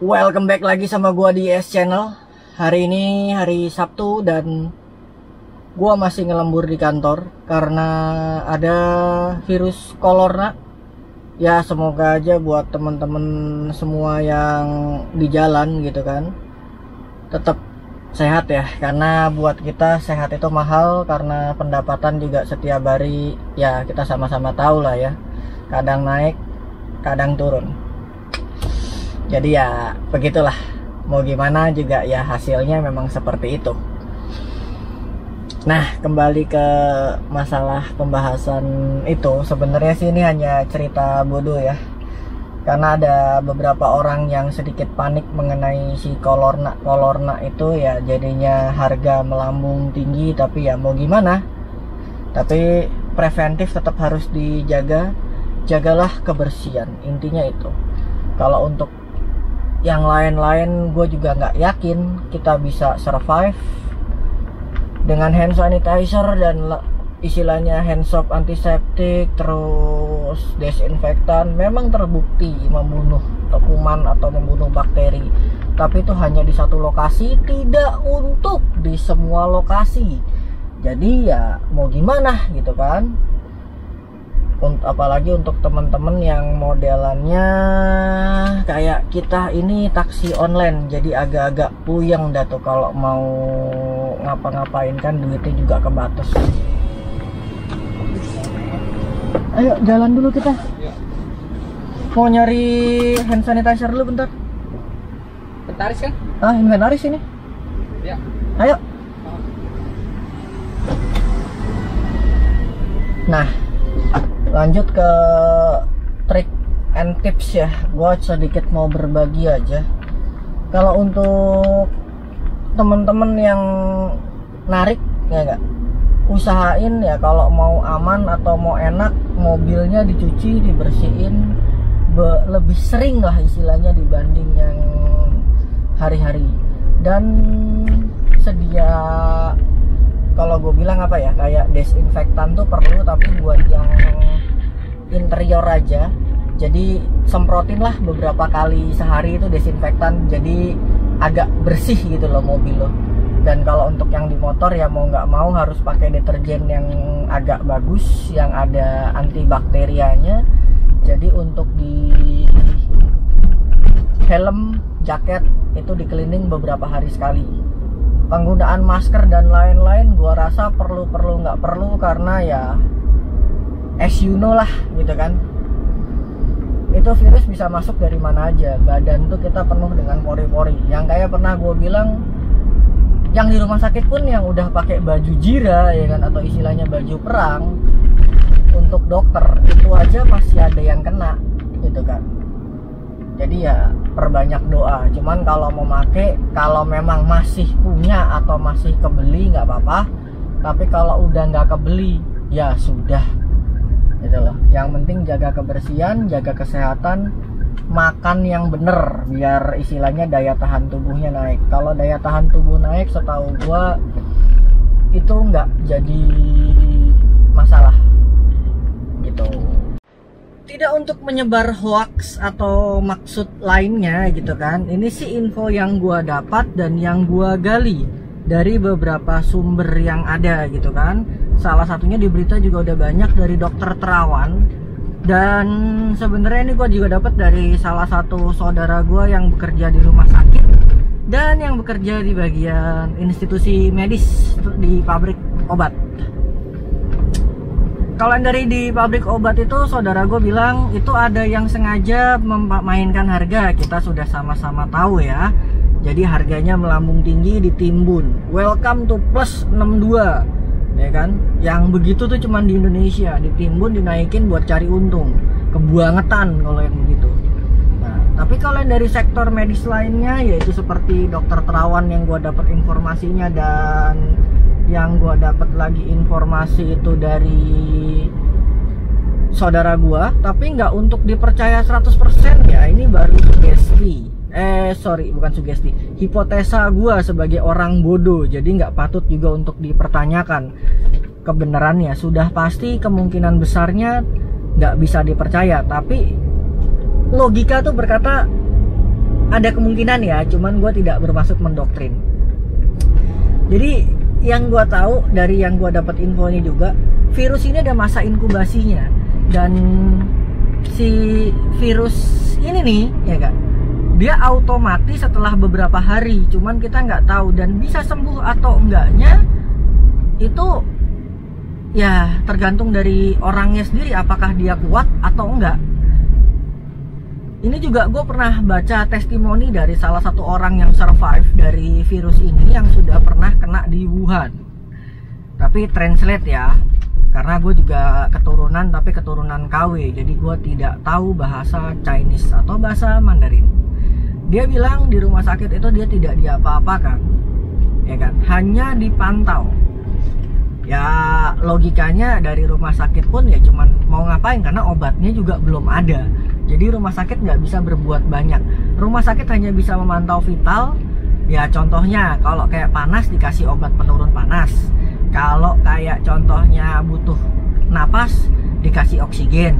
Welcome back lagi sama gua di S Channel. Hari ini hari Sabtu dan gua masih ngelembur di kantor karena ada virus corona. Ya semoga aja buat temen-temen semua yang di jalan gitu kan tetap sehat ya, karena buat kita sehat itu mahal, karena pendapatan juga setiap hari ya kita sama-sama tahu lah ya, kadang naik kadang turun. Jadi ya begitulah, mau gimana juga ya hasilnya memang seperti itu. Nah, kembali ke masalah pembahasan itu, sebenarnya sih ini hanya cerita bodoh ya, karena ada beberapa orang yang sedikit panik mengenai si corona itu ya, jadinya harga melambung tinggi. Tapi ya mau gimana, tapi preventif tetap harus dijaga. Jagalah kebersihan, intinya itu. Kalau untuk yang lain-lain gue juga nggak yakin kita bisa survive dengan hand sanitizer dan istilahnya hand soap antiseptik terus desinfektan. Memang terbukti membunuh kuman atau membunuh bakteri, tapi itu hanya di satu lokasi, tidak untuk di semua lokasi. Jadi ya mau gimana gitu kan. Apalagi untuk teman-teman yang modelannya kayak kita ini taksi online, jadi agak-agak puyeng dah tuh kalau mau ngapa-ngapain kan, duitnya juga kebatas. Ayo jalan dulu kita. Mau nyari hand sanitizer dulu bentar. Inventaris kan? Inventaris ini. Ya. Ayo. Nah, lanjut ke trik and tips ya. Gue sedikit mau berbagi aja. Kalau untuk temen-temen yang narik ya enggak, usahain ya kalau mau aman atau mau enak, mobilnya dicuci, dibersihin lebih sering lah istilahnya dibanding yang hari-hari. Dan sedia, kalau gue bilang apa ya, kayak desinfektan tuh perlu, tapi buat yang interior aja. Jadi semprotin lah beberapa kali sehari itu desinfektan, jadi agak bersih gitu loh mobil lo. Dan kalau untuk yang di motor ya mau nggak mau harus pakai deterjen yang agak bagus, yang ada antibakterianya. Jadi untuk di helm, jaket itu di cleaning beberapa hari sekali. Penggunaan masker dan lain-lain gua rasa perlu nggak perlu, karena ya as you know lah gitu kan, itu virus bisa masuk dari mana aja. Badan tuh kita penuh dengan pori-pori, yang kayak pernah gue bilang, yang di rumah sakit pun yang udah pakai baju jira ya kan, atau istilahnya baju perang untuk dokter, itu aja masih ada yang kena gitu kan. Jadi ya perbanyak doa. Cuman kalau mau make, kalau memang masih punya atau masih kebeli nggak apa-apa, tapi kalau udah nggak kebeli ya sudah gitu loh. Yang penting jaga kebersihan, jaga kesehatan, makan yang bener biar istilahnya daya tahan tubuhnya naik. Kalau daya tahan tubuh naik, setahu gua itu nggak jadi masalah gitu. Tidak untuk menyebar hoax atau maksud lainnya gitu kan. Ini sih info yang gua dapat dan yang gua gali dari beberapa sumber yang ada gitu kan. Salah satunya di berita juga udah banyak dari Dokter Terawan. Dan sebenarnya ini gue juga dapat dari salah satu saudara gue yang bekerja di rumah sakit dan yang bekerja di bagian institusi medis di pabrik obat. Kalau yang dari di pabrik obat itu, saudara gue bilang itu ada yang sengaja memainkan harga. Kita sudah sama-sama tahu ya. Jadi harganya melambung tinggi, ditimbun. Welcome to plus 62. Ya kan, yang begitu tuh cuman di Indonesia, ditimbun, dinaikin buat cari untung. Kebangetan kalau yang begitu. Nah, tapi kalau yang dari sektor medis lainnya, yaitu seperti Dokter Terawan yang gua dapat informasinya, dan yang gua dapat lagi informasi itu dari saudara gua, tapi nggak untuk dipercaya 100% ya. Ini baru sugesti. Bukan sugesti, hipotesa gua sebagai orang bodoh, jadi nggak patut juga untuk dipertanyakan kebenarannya. Sudah pasti kemungkinan besarnya nggak bisa dipercaya, tapi logika tuh berkata ada kemungkinan ya, cuman gue tidak bermaksud mendoktrin. Jadi yang gue tahu dari yang gue dapat info ini juga, virus ini ada masa inkubasinya, dan si virus ini nih ya kan, dia otomatis setelah beberapa hari, cuman kita nggak tahu, dan bisa sembuh atau enggaknya itu ya tergantung dari orangnya sendiri, apakah dia kuat atau enggak. Ini juga gue pernah baca testimoni dari salah satu orang yang survive dari virus ini, yang sudah pernah kena di Wuhan. Tapi translate ya, karena gue juga keturunan, tapi keturunan KW, jadi gue tidak tahu bahasa Chinese atau bahasa Mandarin. Dia bilang di rumah sakit itu dia tidak diapa-apakan, ya kan, hanya dipantau. Ya logikanya dari rumah sakit pun ya cuman mau ngapain, karena obatnya juga belum ada. Jadi rumah sakit nggak bisa berbuat banyak. Rumah sakit hanya bisa memantau vital. Ya contohnya kalau kayak panas dikasih obat penurun panas. Kalau kayak contohnya butuh napas dikasih oksigen.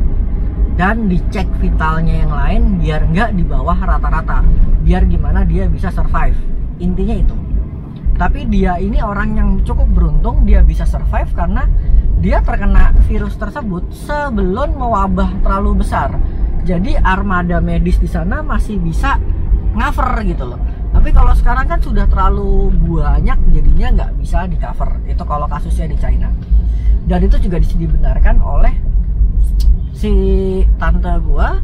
Dan dicek vitalnya yang lain biar nggak di bawah rata-rata. Biar gimana dia bisa survive. Intinya itu. Tapi dia ini orang yang cukup beruntung, dia bisa survive karena dia terkena virus tersebut sebelum mewabah terlalu besar. Jadi armada medis di sana masih bisa cover gitu loh. Tapi kalau sekarang kan sudah terlalu banyak, jadinya nggak bisa di cover. Itu kalau kasusnya di China. Dan itu juga dibenarkan oleh si tante gua,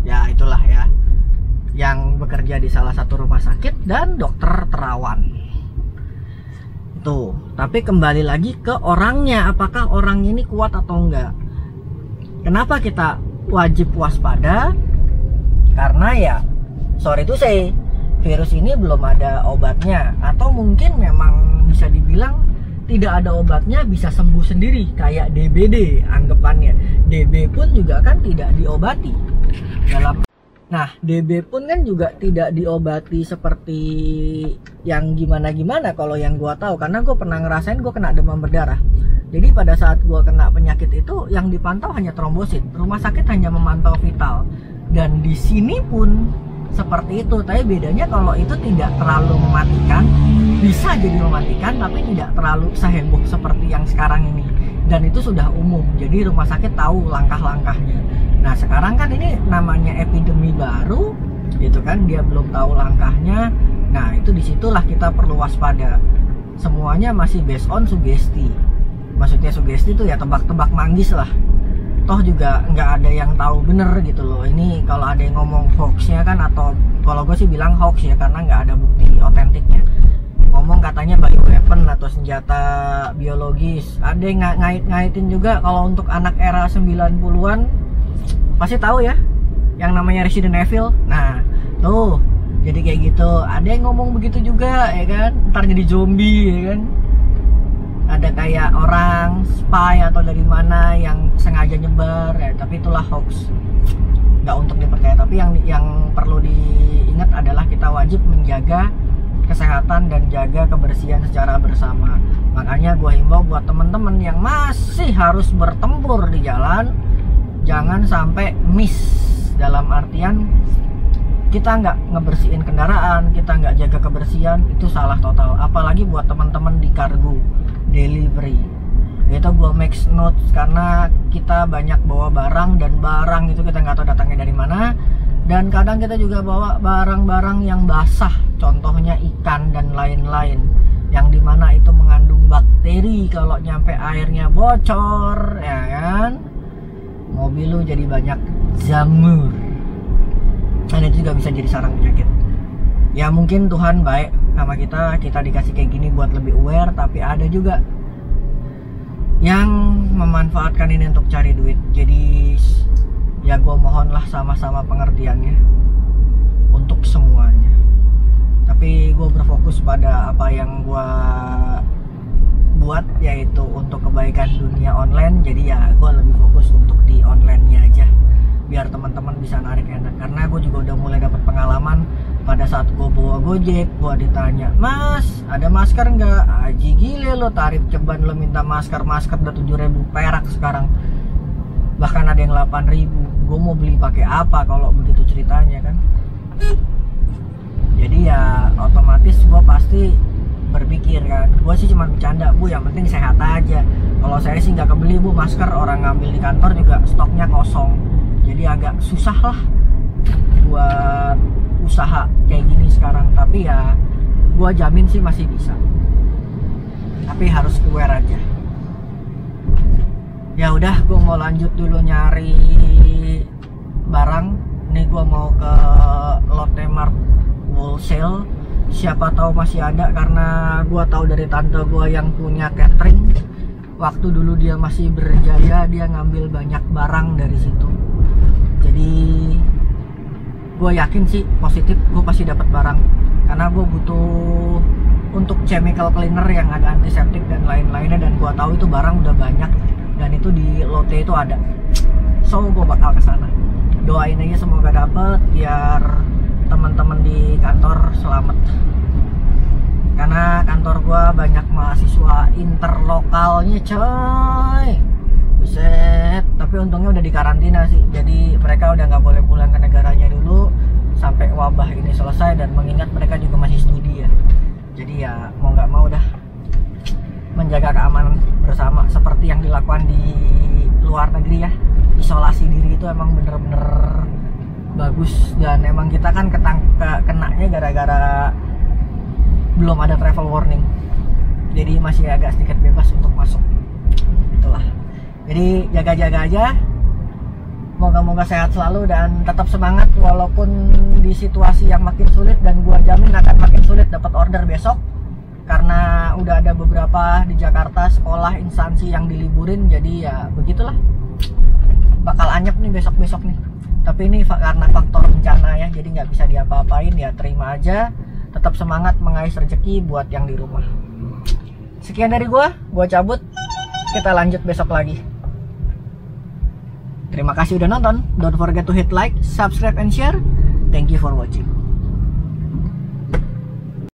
ya itulah ya, yang bekerja di salah satu rumah sakit dan dokter terawan. Tuh, tapi kembali lagi ke orangnya, apakah orang ini kuat atau enggak. Kenapa kita wajib waspada? Karena ya sorry to say, virus ini belum ada obatnya, atau mungkin memang bisa dibilang tidak ada obatnya, bisa sembuh sendiri kayak DBD anggapannya. DB pun juga kan tidak diobati dalam. Nah, DB pun kan juga tidak diobati seperti yang gimana-gimana kalau yang gua tahu, karena gue pernah ngerasain gue kena demam berdarah. Jadi pada saat gua kena penyakit itu yang dipantau hanya trombosit. Rumah sakit hanya memantau vital. Dan di sini pun seperti itu. Tapi bedanya kalau itu tidak terlalu mematikan, bisa jadi mematikan tapi tidak terlalu seheboh seperti yang sekarang ini. Dan itu sudah umum. Jadi rumah sakit tahu langkah-langkahnya. Nah, sekarang kan ini namanya epidemi baru, gitu kan, dia belum tahu langkahnya. Nah, itu disitulah kita perlu waspada. Semuanya masih based on sugesti. Maksudnya sugesti itu ya tebak-tebak manggis lah. Toh juga nggak ada yang tahu bener gitu loh. Ini kalau ada yang ngomong hoaxnya kan, atau kalau gue sih bilang hoax ya, karena nggak ada bukti otentiknya. Ngomong katanya bioweapon atau senjata biologis. Ada yang ngaitin juga kalau untuk anak era 90-an pasti tahu ya yang namanya Resident Evil. Nah tuh, jadi kayak gitu. Ada yang ngomong begitu juga ya kan, ntar jadi zombie ya kan. Ada kayak orang spy atau dari mana yang sengaja nyebar ya, tapi itulah hoax, nggak untuk dipercaya. Tapi yang perlu diingat adalah kita wajib menjaga kesehatan dan jaga kebersihan secara bersama. Makanya gue himbau buat temen-temen yang masih harus bertempur di jalan, jangan sampai miss, dalam artian kita nggak ngebersihin kendaraan, kita nggak jaga kebersihan, itu salah total. Apalagi buat teman-teman di kargo delivery, itu gue make notes, karena kita banyak bawa barang, dan barang itu kita nggak tahu datangnya dari mana. Dan kadang kita juga bawa barang-barang yang basah, contohnya ikan dan lain-lain, yang dimana itu mengandung bakteri. Kalau nyampe airnya bocor ya kan, mobil lu jadi banyak jamur, dan itu juga bisa jadi sarang penyakit. Ya mungkin Tuhan baik sama kita dikasih kayak gini buat lebih aware, tapi ada juga yang memanfaatkan ini untuk cari duit. Jadi ya gue mohonlah sama-sama pengertiannya untuk semuanya. Tapi gue berfokus pada apa yang gue buat, yaitu untuk kebaikan dunia online. Jadi ya gue lebih fokus untuk di online-nya aja, biar teman-teman bisa narik enak. Karena gue juga udah mulai dapat pengalaman. Pada saat gue bawa Gojek, gue ditanya, "Mas, ada masker nggak?" Aji gile lo, tarif ceban lo minta masker udah 7.000 perak sekarang. Bahkan ada yang 8.000. Gue mau beli pakai apa kalau begitu ceritanya kan? Jadi ya otomatis gue pasti berpikir kan, gue sih cuma bercanda bu, yang penting sehat aja. Kalau saya sih nggak kebeli bu masker, orang ngambil di kantor juga stoknya kosong, jadi agak susah lah buat usaha kayak gini sekarang. Tapi ya gue jamin sih masih bisa, tapi harus aware aja. Ya udah, gue mau lanjut dulu nyari barang. Nih gue mau ke Lotte Mart Wholesale, siapa tahu masih ada, karena gue tahu dari tante gue yang punya catering, waktu dulu dia masih berjaya dia ngambil banyak barang dari situ. Jadi gue yakin sih positif gue pasti dapat barang, karena gue butuh untuk chemical cleaner yang ada antiseptik dan lain-lainnya, dan gue tahu itu barang udah banyak dan itu di Lotte itu ada. So gue bakal kesana. Doain aja semoga dapet biar teman-teman di kantor selamat, karena kantor gua banyak mahasiswa interlokalnya coy, buset. Tapi untungnya udah dikarantina sih, jadi mereka udah nggak boleh pulang ke negaranya dulu sampai wabah ini selesai, dan mengingat mereka juga masih studi ya, jadi ya mau nggak mau dah menjaga keamanan bersama seperti yang dilakukan di luar negeri ya. Isolasi diri itu emang bener-bener bagus, dan emang kita kan kenanya gara-gara belum ada travel warning, jadi masih agak sedikit bebas untuk masuk, itulah. Jadi jaga-jaga aja, moga-moga sehat selalu dan tetap semangat walaupun di situasi yang makin sulit, dan gua jamin akan makin sulit dapat order besok karena udah ada beberapa di Jakarta sekolah instansi yang diliburin. Jadi ya begitulah, bakal anyep nih besok-besok nih. Tapi ini karena faktor bencana ya, jadi nggak bisa diapa-apain, ya terima aja. Tetap semangat mengais rezeki buat yang di rumah. Sekian dari gua cabut. Kita lanjut besok lagi. Terima kasih udah nonton. Don't forget to hit like, subscribe, and share. Thank you for watching.